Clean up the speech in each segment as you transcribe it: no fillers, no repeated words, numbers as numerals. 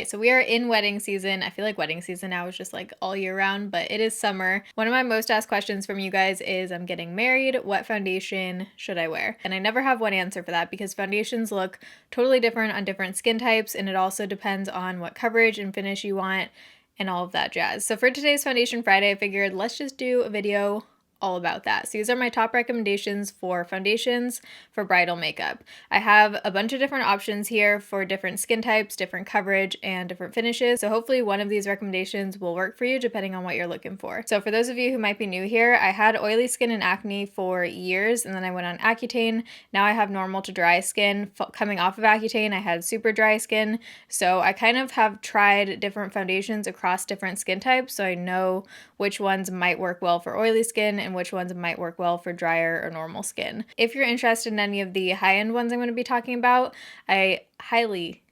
right, so we are in wedding season. I feel like wedding season now is just like all year round, but it is summer. One of my most asked questions from you guys is, I'm getting married, what foundation should I wear? And I never have one answer for that because foundations look totally different on different skin types, and it also depends on what coverage and finish you want and all of that jazz. So for today's Foundation Friday, I figured let's just do a video all about that. So these are my top recommendations for foundations for bridal makeup. I have a bunch of different options here for different skin types, different coverage, and different finishes. So hopefully one of these recommendations will work for you depending on what you're looking for. So for those of you who might be new here, I had oily skin and acne for years, and then I went on Accutane. Now I have normal to dry skin. Coming off of Accutane, I had super dry skin. So I kind of have tried different foundations across different skin types, so I know which ones might work well for oily skin and which ones might work well for drier or normal skin. If you're interested in any of the high-end ones I'm going to be talking about, I highly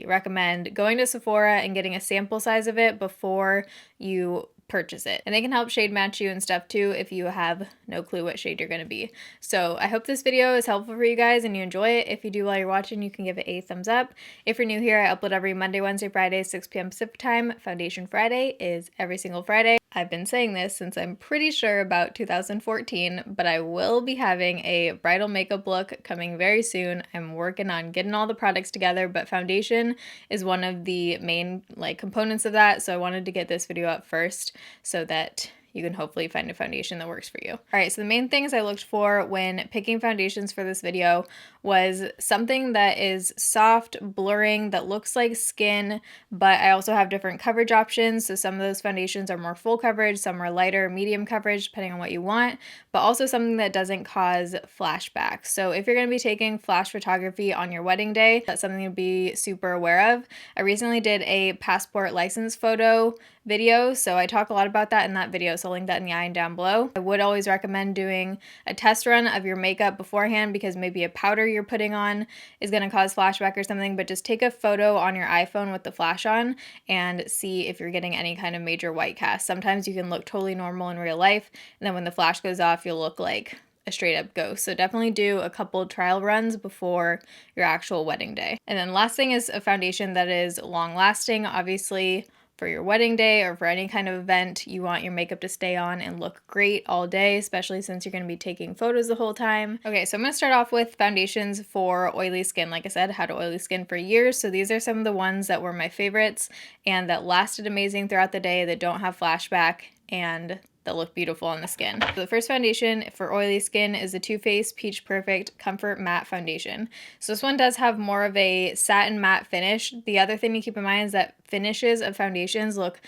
recommend going to Sephora and getting a sample size of it before you purchase it. And they can help shade match you and stuff too if you have no clue what shade you're going to be. So I hope this video is helpful for you guys and you enjoy it. If you do while you're watching, you can give it a thumbs up. If you're new here, I upload every Monday, Wednesday, Friday, 6 p.m. Pacific time. Foundation Friday is every single Friday. I've been saying this since I'm pretty sure about 2014, but I will be having a bridal makeup look coming very soon. I'm working on getting all the products together, but foundation is one of the main components of that. So I wanted to get this video up first so that you can hopefully find a foundation that works for you. All right, so the main things I looked for when picking foundations for this video was something that is soft, blurring, that looks like skin, but I also have different coverage options. So some of those foundations are more full coverage, some are lighter, medium coverage, depending on what you want, but also something that doesn't cause flashbacks. So if you're gonna be taking flash photography on your wedding day, that's something to be super aware of. I recently did a passport license photo video, so I talk a lot about that in that video, so I'll link that in the eye and down below. I would always recommend doing a test run of your makeup beforehand because maybe a powder you're putting on is going to cause flashback or something, but just take a photo on your iPhone with the flash on and see if you're getting any kind of major white cast. Sometimes you can look totally normal in real life, and then when the flash goes off, you'll look like a straight up ghost. So definitely do a couple trial runs before your actual wedding day. And then last thing is a foundation that is long lasting. Obviously, for your wedding day or for any kind of event, you want your makeup to stay on and look great all day, especially since you're going to be taking photos the whole time. Okay, so I'm going to start off with foundations for oily skin. Like I said, I had oily skin for years, so these are some of the ones that were my favorites and that lasted amazing throughout the day, that don't have flashback, and that look beautiful on the skin. So the first foundation for oily skin is the Too Faced Peach Perfect Comfort Matte Foundation. So this one does have more of a satin matte finish. The other thing to keep in mind is that finishes of foundations look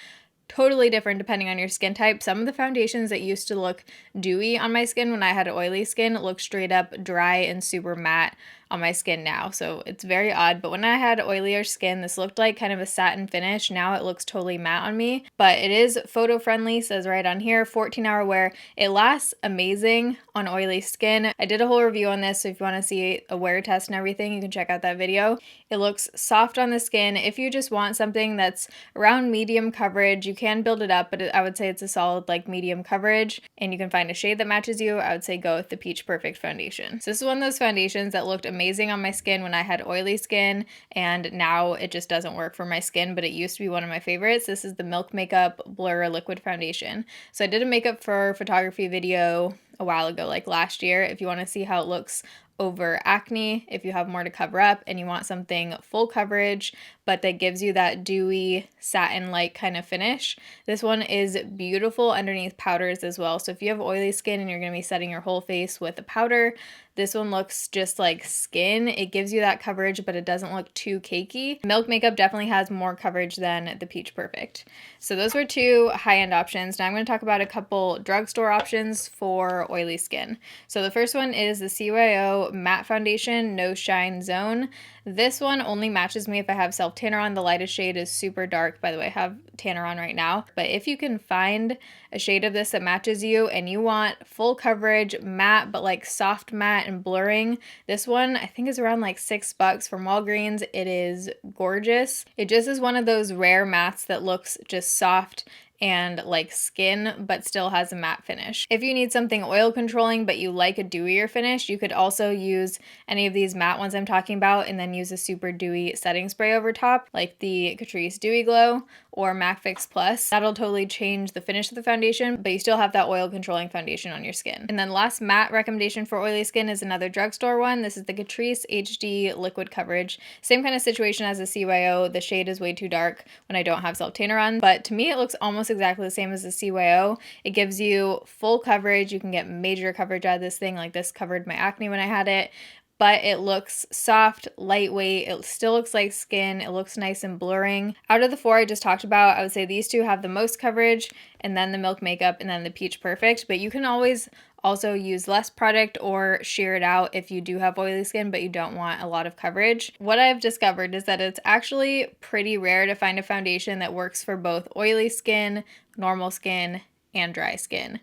totally different depending on your skin type. Some of the foundations that used to look dewy on my skin when I had oily skin look straight up dry and super matte on my skin now. So it's very odd, but when I had oilier skin, this looked like kind of a satin finish. Now it looks totally matte on me, but it is photo friendly, says right on here, 14-hour wear. It lasts amazing on oily skin. I did a whole review on this, so if you want to see a wear test and everything, you can check out that video. It looks soft on the skin. If you just want something that's around medium coverage, you can build it up, but I would say it's a solid medium coverage, and you can find a shade that matches you. I would say go with the Peach Perfect foundation. So this is one of those foundations that looked amazing on my skin when I had oily skin, and now it just doesn't work for my skin, but it used to be one of my favorites. This is the Milk Makeup Blur Liquid Foundation. So I did a makeup for photography video a while ago, like last year. If you want to see how it looks over acne, if you have more to cover up and you want something full coverage but that gives you that dewy satin-like kind of finish, this one is beautiful underneath powders as well. So if you have oily skin and you're going to be setting your whole face with a powder, this one looks just like skin. It gives you that coverage, but it doesn't look too cakey. Milk Makeup definitely has more coverage than the Peach Perfect. So those were two high-end options. Now I'm going to talk about a couple drugstore options for oily skin. So the first one is the CYO Matte Foundation No Shine Zone. This one only matches me if I have self-tanner on. The lightest shade is super dark. By the way, I have tanner on right now. But if you can find a shade of this that matches you and you want full coverage, matte, but soft matte and blurring, this one I think is around $6 from Walgreens. It is gorgeous. It just is one of those rare mattes that looks just soft and like skin, but still has a matte finish. If you need something oil controlling, but you like a dewier finish, you could also use any of these matte ones I'm talking about and then use a super dewy setting spray over top, like the Catrice Dewy Glow or MAC Fix Plus. That'll totally change the finish of the foundation, but you still have that oil controlling foundation on your skin. And then last matte recommendation for oily skin is another drugstore one. This is the Catrice HD Liquid Coverage. Same kind of situation as the CYO. The shade is way too dark when I don't have self-tanner on, but to me it looks almost exactly the same as the CYO. It gives you full coverage. You can get major coverage out of this thing. Like this covered my acne when I had it, but it looks soft, lightweight. It still looks like skin. It looks nice and blurring. Out of the four I just talked about, I would say these two have the most coverage, and then the Milk Makeup, and then the Peach Perfect. But you can always also use less product or shear it out if you do have oily skin but you don't want a lot of coverage. What I've discovered is that it's actually pretty rare to find a foundation that works for both oily skin, normal skin, and dry skin.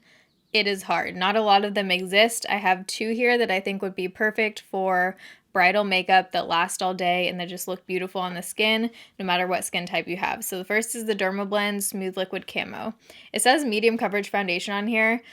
It is hard. Not a lot of them exist. I have two here that I think would be perfect for bridal makeup that last all day and that just look beautiful on the skin no matter what skin type you have. So the first is the Dermablend Smooth Liquid Camo. It says medium coverage foundation on here.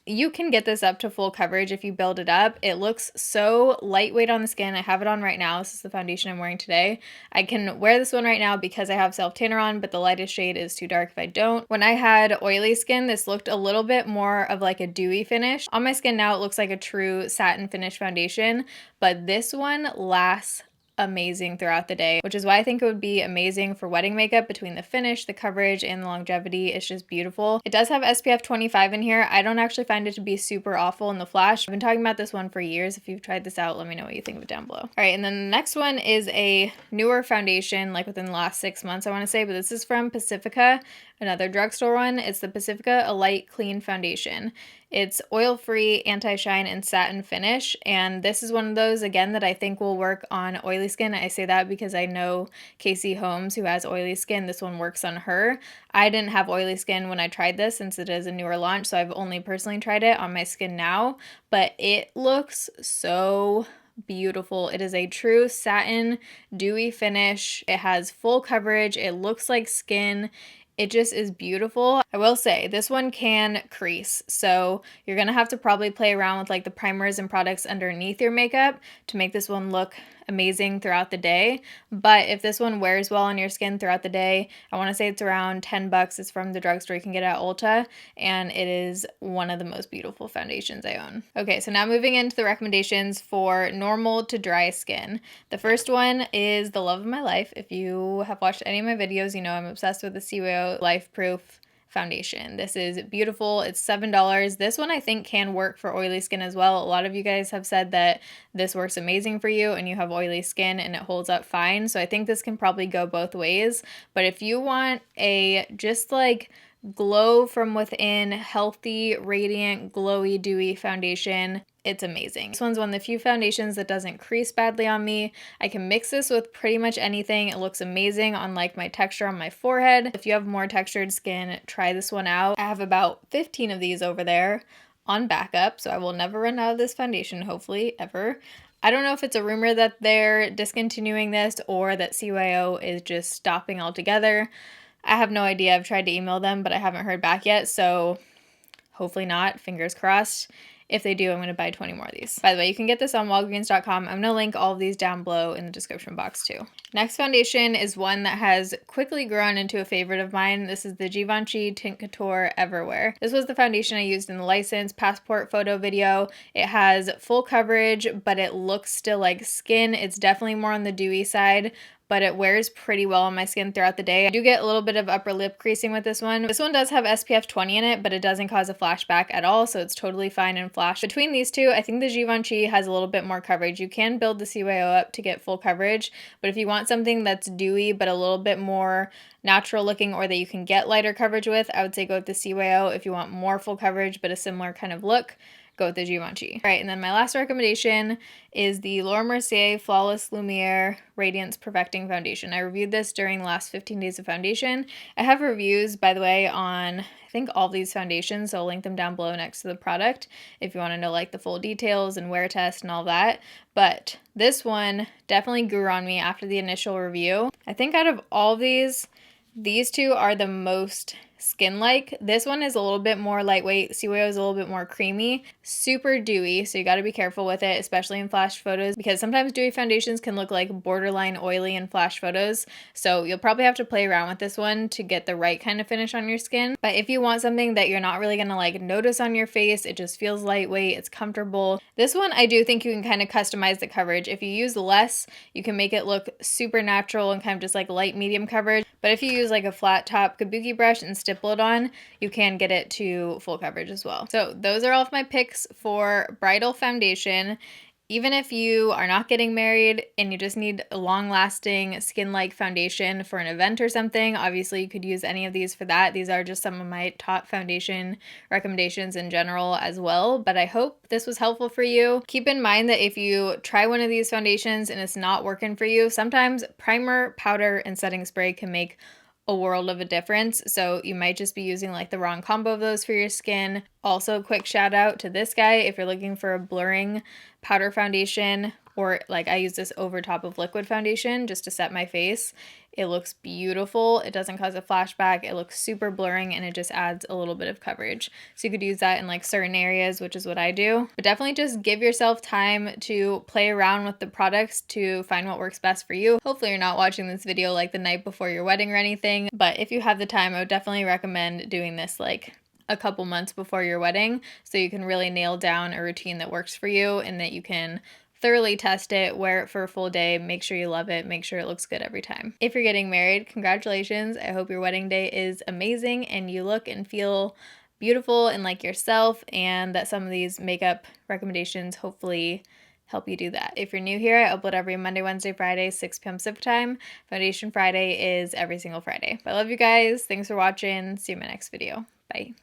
You can get this up to full coverage if you build it up. It looks so lightweight on the skin. I have it on right now. This is the foundation I'm wearing today. I can wear this one right now because I have self-tanner on, but the lightest shade is too dark if I don't. When I had oily skin, this looked a little bit more of like a dewy finish. On my skin now, it looks like a true satin finish foundation, but this one lasts amazing throughout the day, which is why I think it would be amazing for wedding makeup. Between the finish, the coverage, and the longevity, it's just beautiful. It does have SPF 25 in here. I don't actually find it to be super awful in the flash. I've been talking about this one for years. If you've tried this out, let me know what you think of it down below. All right, and then the next one is a newer foundation, like within the last 6 months, I want to say, but this is from Pacifica, another drugstore one. It's the Pacifica A Light Clean Foundation. It's oil-free, anti-shine, and satin finish, and this is one of those, again, that I think will work on oily skin. I say that because I know Casey Holmes, who has oily skin. This one works on her. I didn't have oily skin when I tried this since it is a newer launch, so I've only personally tried it on my skin now, but it looks so beautiful. It is a true satin, dewy finish. It has full coverage. It looks like skin. It just is beautiful. I will say this one can crease, so you're gonna have to probably play around with like the primers and products underneath your makeup to make this one look amazing throughout the day. But if this one wears well on your skin throughout the day, I want to say it's around 10 bucks. It's from the drugstore. You can get it at Ulta, and it is one of the most beautiful foundations I own. Okay, so now moving into the recommendations for normal to dry skin. The first one is the love of my life. If you have watched any of my videos, you know I'm obsessed with the CYO Life Proof foundation. This is beautiful. It's $7. This one I think can work for oily skin as well. A lot of you guys have said that this works amazing for you and you have oily skin and it holds up fine. So I think this can probably go both ways. But if you want a just like glow from within, healthy, radiant, glowy, dewy foundation, it's amazing. This one's one of the few foundations that doesn't crease badly on me. I can mix this with pretty much anything. It looks amazing on like my texture on my forehead. If you have more textured skin, try this one out. I have about 15 of these over there on backup, so I will never run out of this foundation, hopefully, ever. I don't know if it's a rumor that they're discontinuing this or that CYO is just stopping altogether. I have no idea. I've tried to email them, but I haven't heard back yet, so hopefully not. Fingers crossed. If they do, I'm going to buy 20 more of these. By the way, you can get this on Walgreens.com. I'm going to link all of these down below in the description box too. Next foundation is one that has quickly grown into a favorite of mine. This is the Givenchy Tint Couture Everwear. This was the foundation I used in the License Passport photo video. It has full coverage, but it looks still like skin. It's definitely more on the dewy side, but it wears pretty well on my skin throughout the day. I do get a little bit of upper lip creasing with this one. This one does have SPF 20 in it, but it doesn't cause a flashback at all, so it's totally fine in flash. Between these two, I think the Givenchy has a little bit more coverage. You can build the CYO up to get full coverage, but if you want something that's dewy but a little bit more natural looking or that you can get lighter coverage with, I would say go with the CYO. If you want more full coverage but a similar kind of look, go with the Givenchy. All right, and then my last recommendation is the Laura Mercier Flawless Lumiere Radiance Perfecting Foundation. I reviewed this during the last 15 days of foundation. I have reviews, by the way, on I think all of these foundations, so I'll link them down below next to the product if you want to know like the full details and wear test and all that. But this one definitely grew on me after the initial review. I think out of all of these two are the most skin-like. This one is a little bit more lightweight. Sea Oil is a little bit more creamy, super dewy, so you got to be careful with it, especially in flash photos, because sometimes dewy foundations can look like borderline oily in flash photos. So you'll probably have to play around with this one to get the right kind of finish on your skin. But if you want something that you're not really gonna like notice on your face, it just feels lightweight, it's comfortable. This one, I do think you can kind of customize the coverage. If you use less, you can make it look super natural and kind of just like light medium coverage. But if you use like a flat top kabuki brush and stipple it on, you can get it to full coverage as well. So those are all of my picks for bridal foundation. Even if you are not getting married and you just need a long-lasting skin-like foundation for an event or something, obviously you could use any of these for that. These are just some of my top foundation recommendations in general as well, but I hope this was helpful for you. Keep in mind that if you try one of these foundations and it's not working for you, sometimes primer, powder, and setting spray can make a world of a difference. So you might just be using like the wrong combo of those for your skin. Also, quick shout out to this guy if you're looking for a blurring powder foundation, or like I use this over top of liquid foundation just to set my face. It looks beautiful. It doesn't cause a flashback. It looks super blurring and it just adds a little bit of coverage. So you could use that in like certain areas, which is what I do. But definitely just give yourself time to play around with the products to find what works best for you. Hopefully you're not watching this video like the night before your wedding or anything, but if you have the time, I would definitely recommend doing this like a couple months before your wedding so you can really nail down a routine that works for you and that you can thoroughly test it, wear it for a full day, make sure you love it, make sure it looks good every time. If you're getting married, congratulations. I hope your wedding day is amazing and you look and feel beautiful and like yourself, and that some of these makeup recommendations hopefully help you do that. If you're new here, I upload every Monday, Wednesday, Friday, 6 p.m. Pacific time. Foundation Friday is every single Friday. But I love you guys. Thanks for watching. See you in my next video. Bye.